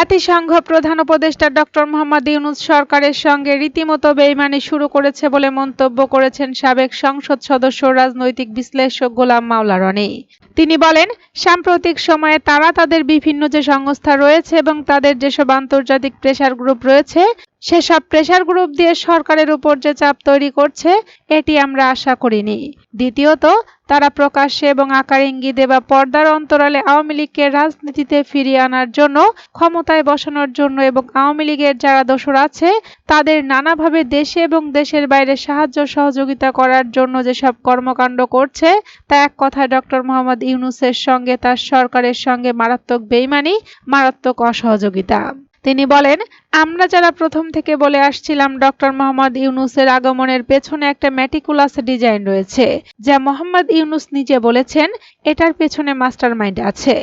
জাতিসংঘ প্রধান উপদেষ্টা ডক্টর মোহাম্মদ ইউনূস সরকারের সঙ্গে রীতিমতো বেইমানি শুরু করেছে বলে মন্তব্য করেছেন সাবেক সংসদ সদস্য রাজনৈতিক বিশ্লেষক গোলাম মাওলা রনি। তিনি বলেন, সাম্প্রতিক সময়ে তারা তাদের বিভিন্ন যে সংস্থা রয়েছে এবং তাদের যেসব আন্তর্জাতিক প্রেসার গ্রুপ রয়েছে সেসব প্রেসার গ্রুপ দিয়ে সরকারের উপর যে চাপ তৈরি করছে এটি আমরা আশা করিনি। দ্বিতীয়ত, তারা প্রকাশ্যে এবং আকার ইঙ্গিতে বা পর্দার অন্তরালে আওয়ামী লীগকে রাজনীতিতে ফিরিয়ে আনার জন্য, ক্ষমতায় বসানোর জন্য এবং আওয়ামী লীগের যারা দোসর আছে তাদের নানাভাবে দেশে এবং দেশের বাইরে সাহায্য সহযোগিতা করার জন্য যেসব কর্মকাণ্ড করছে তা এক কথায় ডক্টর মোহাম্মদ ইউনূসের সঙ্গে তার সরকারের সঙ্গে মারাত্মক বেইমানি, মারাত্মক অসহযোগিতা। তিনি বলেন, আমরা যারা প্রথম থেকে বলে আসছিলাম ডক্টর মোহাম্মদ ইউনূসের আগমনের পেছনে একটা ম্যাটিকুলাস ডিজাইন রয়েছে, যা মোহাম্মদ ইউনূস নিজে বলেছেন এটার পেছনে মাস্টারমাইন্ড আছে,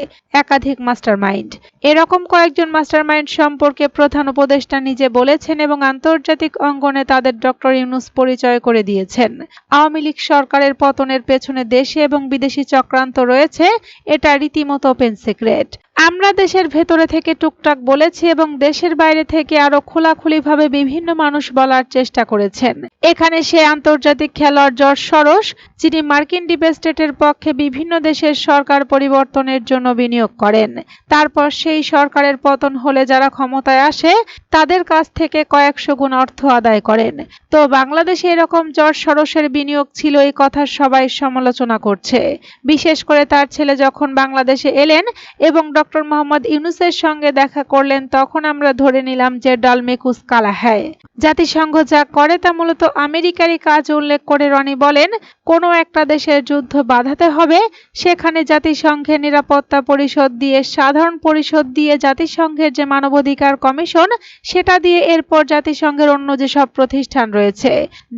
একাধিক মাস্টারমাইন্ড। এরকম কয়েকজন মাস্টারমাইন্ড সম্পর্কে প্রধান উপদেষ্টা নিজে বলেছেন এবং আন্তর্জাতিক অঙ্গনে তাদের ডক্টর ইউনূস পরিচয় করে দিয়েছেন। আওয়ামী লীগ সরকারের পতনের পেছনে দেশি এবং বিদেশি চক্রান্ত রয়েছে, এটা রীতিমতো ওপেন সিক্রেট। আমরা দেশের ভেতরে থেকে টুকটাক বলেছি এবং দেশের বাইরে থেকে আরো খোলাখুলিভাবে বিভিন্ন মানুষ বলার চেষ্টা করেছেন। এখানে সে আন্তর্জাতিক খেলোয়াড় জর্জ সরোস, যিনি মার্কিন ডিপ স্টেটের পক্ষে বিভিন্ন দেশের সরকার পরিবর্তনের জন্য বিনিয়োগ করেন। তারপর সেই সরকারের পতন হলে যারা ক্ষমতায় আসে তাদের কাছ থেকে কয়েকশো গুণ অর্থ আদায় করেন। তো বাংলাদেশে এরকম জর্জ সরোসের বিনিয়োগ ছিল এই কথা সবাই সমালোচনা করছে। বিশেষ করে তার ছেলে যখন বাংলাদেশে এলেন এবং ডক্টর মোহাম্মদ ইউনূসের সঙ্গে দেখা করলেন তখন আমরা ধরে নিলাম যে ডাল মে কুছ কালা হ্যায়। জাতিসংঘ যা করে তা মূলত আমেরিকারই কাজ উল্লেখ করে রনি বলেন, কোনো একটা দেশের যুদ্ধ বাধাতে হবে সেখানে জাতিসংঘের নিরাপত্তা পরিষদ দিয়ে, সাধারণ পরিষদ দিয়ে, জাতিসংঘের যে মানবাধিকার কমিশন সেটা দিয়ে, এরপর জাতিসংঘের অন্য যেসব প্রতিষ্ঠান রয়েছে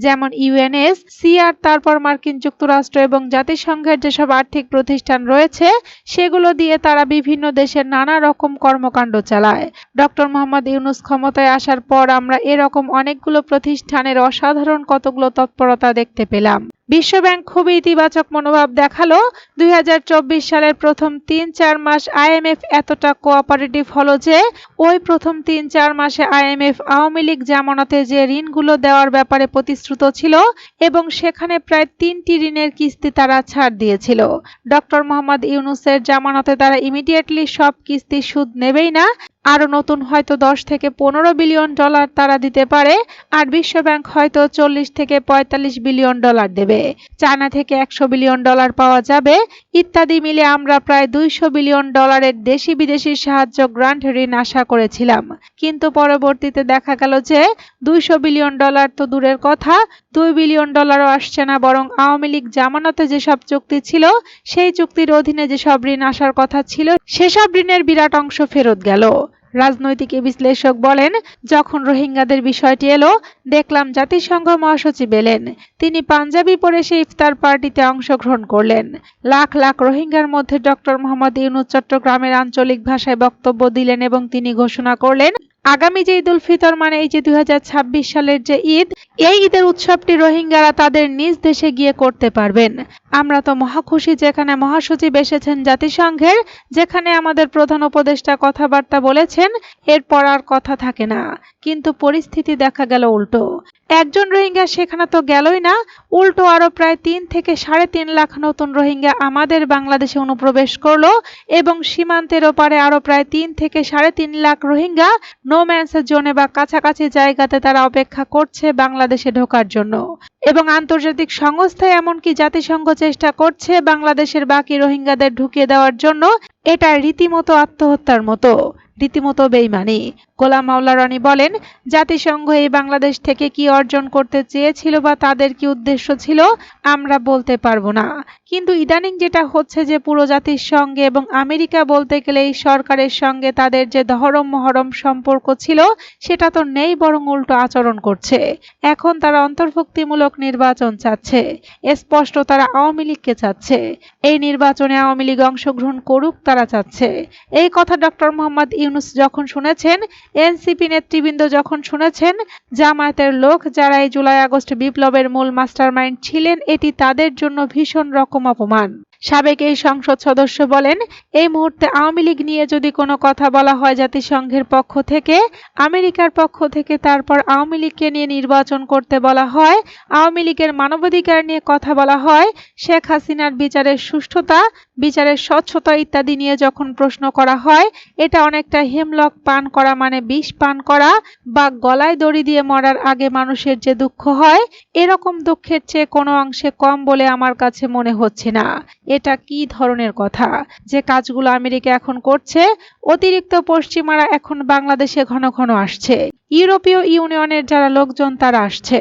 যেমন ইউএনএসসিআর, তারপর মার্কিন যুক্তরাষ্ট্র এবং জাতিসংঘের যেসব আর্থিক প্রতিষ্ঠান রয়েছে সেগুলো দিয়ে তারা বিভিন্ন দেশের নানা রকম কর্মকাণ্ড চালায়। ডক্টর মোহাম্মদ ইউনূস ক্ষমতায় আসার পর আমরা এরকম অনেকগুলো প্রতিষ্ঠানের অসাধারণ কতগুলো তৎপরতা দেখতে পেলাম। বিশ্বব্যাংক খুবই ইতিবাচক মনোভাব দেখালো। 2024 সালের প্রথম 3-4 মাস আইএমএফ এতটা কোঅপারেটিভ হলো যে ওই প্রথম 3-4 মাসে আইএমএফ আওয়ামী লীগ জামানতে যে ঋণগুলো দেওয়ার ব্যাপারে প্রতিশ্রুত ছিল এবং সেখানে প্রায় 3টি ঋণের কিস্তি তারা ছাড় দিয়েছিল। ডক্টর মোহাম্মদ ইউনূসের জামানতে তারা ইমিডিয়েটলি সব কিস্তি সুদ নেবেই না, আরো নতুন হয়তো 10 থেকে 15 বিলিয়ন ডলার তারা দিতে পারে, আর বিশ্বব্যাংক হয়তো 40 থেকে 45 বিলিয়ন ডলার দেবে। চায়না থেকে 100 বিলিয়ন ডলার পাওয়া যাবে। ইত্যাদি মিলে আমরা প্রায় 200 বিলিয়ন ডলারের দেশি বিদেশি সাহায্য গ্রান্ট ঋণ আশা করেছিলাম, কিন্তু পরবর্তীতে দেখা গেল যে 200 বিলিয়ন ডলার তো দূরের কথা, 2 বিলিয়ন ডলারও আসছে না, বরং আওয়ামী লীগ জামানতে যেসব চুক্তি ছিল সেই চুক্তির অধীনে যেসব ঋণ আসার কথা ছিল সেসব ঋণের বিরাট অংশ ফেরত গেল। রাজনৈতিক বিশ্লেষক বলেন, যখন রোহিঙ্গাদের বিষয়টি এলো দেখলাম জাতিসংঘ মহাসচিব এলেন, তিনি পাঞ্জাবি পরে সেই ইফতার পার্টিতে অংশগ্রহণ করলেন। লাখ লাখ রোহিঙ্গার মধ্যে ডক্টর মোহাম্মদ ইউনূস চট্টগ্রামের আঞ্চলিক ভাষায় বক্তব্য দিলেন এবং তিনি ঘোষণা করলেন আগামী যে ঈদ উল ফিতর মানে এই যে 2026 সালের যে ঈদ, এই ঈদের উৎসবটি রোহিঙ্গারা তাদের নিজ দেশে গিয়ে করতে পারবেন। আমরা তো মহাখুশি যেখানে মহাসচিব এসেছেন জাতিসংঘের, যেখানে আমাদের প্রধান উপদেষ্টা কথাবার্তা বলেছেন, এরপর আর কথা থাকে না। কিন্তু পরিস্থিতি দেখা গেল উল্টো। একজন রোহিঙ্গা সেখানে তো গেলই না, উল্টো আরো প্রায় 3 থেকে 3.5 লাখ নতুন রোহিঙ্গা আমাদের বাংলাদেশে অনুপ্রবেশ করলো এবং সীমান্তের ওপারে আরো প্রায় 3 থেকে 3.5 লাখ রোহিঙ্গা নো ম্যানস জোনে বা কাছাকাছি জায়গাতে তারা অপেক্ষা করছে বাংলাদেশে ঢোকার জন্য। এবং আন্তর্জাতিক সংস্থা এমনকি জাতিসংঘ চেষ্টা করছে বাংলাদেশের বাকি রোহিঙ্গাদের ঢুকিয়ে দেওয়ার জন্য। এটা রীতিমতো আত্মহত্যার মতো, রীতিমতো বেইমানি। গোলাম মাওলা রনি বলেন, জাতিসংঘ এই বাংলাদেশ থেকে কি অর্জন করতে চেয়েছিল বা তাদের কি উদ্দেশ্য ছিল আমরা বলতে পারবো না, কিন্তু ইদানিং যেটা হচ্ছে যে পুরো জাতির সঙ্গে এবং আমেরিকা বলতে গেলে এই সরকারের সঙ্গে তাদের যে ধরম মহরম সম্পর্ক ছিল সেটা তো নেই, বরং উল্টো আচরণ করছে। এখন তারা অন্তর্ভুক্তিমূলক নির্বাচন চাচ্ছে, স্পষ্ট তারা আওয়ামী লীগকে চাচ্ছে, এই নির্বাচনে আওয়ামী লীগ অংশগ্রহণ করুক তারা চাচ্ছে। এই কথা ডক্টর মোহাম্মদ ইউনূস যখন শুনেছেন, এনসিপি নেতৃবৃন্দ যখন শুনেছেন, জামায়াতের লোক যারা এই জুলাই আগস্ট বিপ্লবের মূল মাস্টারমাইন্ড ছিলেন, এটি তাদের জন্য ভীষণ রকম অপমান। সাবেক এই সংসদ সদস্য বলেন, এই মুহূর্তে আওয়ামী লীগ নিয়ে যদি কোনো কথা বলা হয় জাতিসংঘের পক্ষ থেকে, আমেরিকার পক্ষ থেকে, তারপর আওয়ামী লীগকে নিয়ে নির্বাচন করতে বলা হয়, আওয়ামী লীগের মানবাধিকার নিয়ে কথা বলা হয়, শেখ হাসিনার বিচারের সুষ্ঠুতা, বিচারের স্বচ্ছতা ইত্যাদি নিয়ে যখন প্রশ্ন করা হয়, এটা অনেকটা হেমলক পান করা মানে বিষ পান করা বা গলায় দড়ি দিয়ে মরার আগে মানুষের যে দুঃখ হয়, এরকম দুঃখের চেয়ে কোনো অংশে কম বলে আমার কাছে মনে হচ্ছে না। এটা কি ধরনের কথা? যে কাজগুলো আমেরিকা এখন করছে, অতিরিক্ত পশ্চিমারা এখন বাংলাদেশে ঘন ঘন আসছে, ইউরোপীয় ইউনিয়নের যারা লোকজন তারা আসছে।